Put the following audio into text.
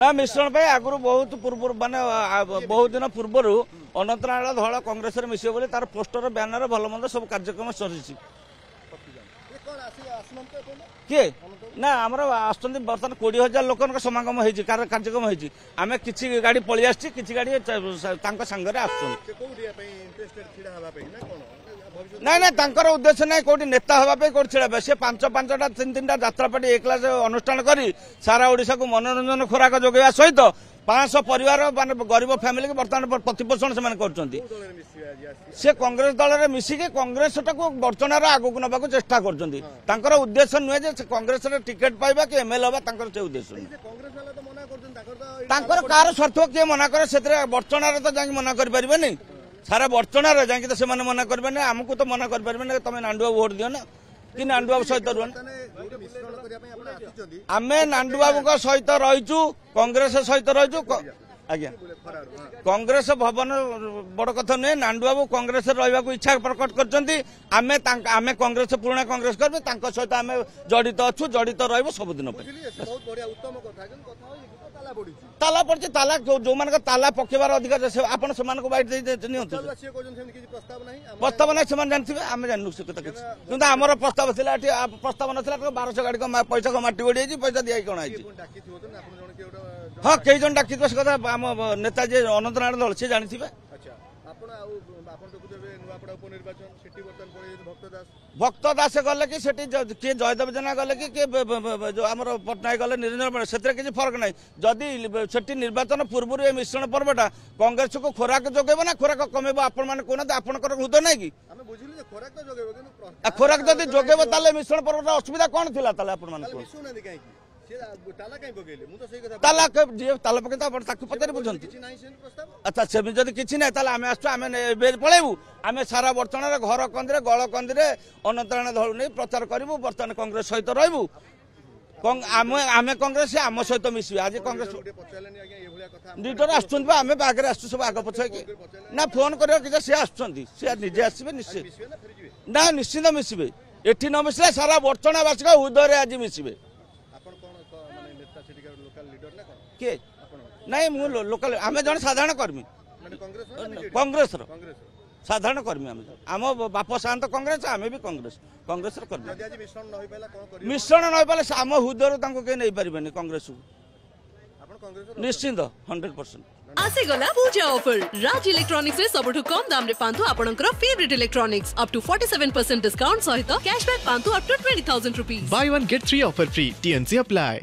ना मिश्रण पे आगु बहुत पूर्व माने बहुत दिन पूर्वर अनंतनाग धल कांग्रेस मिसे बोले तार पोस्टर ब्यानर भल मंद सब कार्यक्रम सरी किए ना आमर आसुँच बर्तमान 20,000 लोक समागम हो कार्यक्रम होती आम कि गाड़ी पलि आसी कि गाड़ी सांगे आस ना ना तांकर उद्देश्य ना कौटी नेता हाँपे कौट छिड़ा सी पांच पांचटा तीन तीन यात्रा पार्टी एक क्लास अनुष्ठान कर सारा ओडिशा को मनोरंजन खोराक जोगेवा सहित 500 परिवार मान गरीब फैमिली बर्तमान प्रतिपोषण से कांग्रेस दल में मिसिकी कांग्रेस टाक बर्चनार आगक नवा चेष्टा कर उद्देश्य नुहे कांग्रेस टिकेट पाइबा कि एमएलए हवा से उद्देश्य कार स्वार्थ किए मना करे से बर्चनार तो जाकि मना करें सारा बर्चनार जाकि तो मना करें आमको तो मना करें तुम नांडुआ भोट दियो ना कि नांडुबाबू सहित रुह आम नांडुबाबू सहित रहीचु कांग्रेस सहित रहीचु आज्ञा कांग्रेस भवन बड़ कथा नुहे नांडुबाबू कांग्रेस रहा इच्छा प्रकट कर कांग्रेस पुराणा कांग्रेस करें सहित आम जड़ित अच्छु जड़ित रही सबुदिन ताला पड़ी ताला जो मान ताला पकेबार अधिकार आपड़ से बैठ प्रस्ताव ना से जानते आम जानू से कथा कि आमर प्रस्ताव प्रस्ताव ना 1200 गाड़ी पैसा माटी गड़ी पैसा दिया कौन हाँ कई जन डाक कथा आम नेता जी अनंतनाग दल सी जानी भक्त दास गले कि किए जयदेव जेना गले कि जो आम पट्टनायक गले निरंजन से किसी फर्क ना जदि निर्वाचन पूर्व ये मिश्रण पर्वटा कांग्रेस को खोराक जोगेब ना खोराक कमेब आपण मैंने कहना आपंकर हृदय ना कि खोराक जदि जोगेब ताले मिश्रण पर्वटा असुविधा कौन थी ताला पचारि बुझे अच्छा से किसी ना आम आसु पलैबू आम सारा बर्तमान घर कंदी गल कंदी अनंतनाग धल नहीं प्रचार करूँ बर्तमान कांग्रेस सहित रही आम कांग्रेस आम सहित मिसबे आज कांग्रेस लीडर आम आगे आसु सब आग पछ ना फोन कर सी आसजे आसवे निश्चित ना निश्चित मिसबे एटी न मिसले सारा बर्चनावासी हृदय आज मिसबे किए नहीं मु लोकल आम जन साधारण कर्मी कांग्रेस साधारण कर्मी आम बाप सात कांग्रेस आम भी कांग्रेस कर्मी मिश्रण न पाले आम हृदय कहीं नहीं पारे कांग्रेस निश्चिंत 100% आसीगला पूजा ऑफर राज इलेक्ट्रॉनिक्स रे सबठु कम दाम रे पांतु आपनकर favourite electronics up to 47% discount सहित कैशबैक पांतु up to 20,000 rupees buy 1 get 3 offer free TNC apply.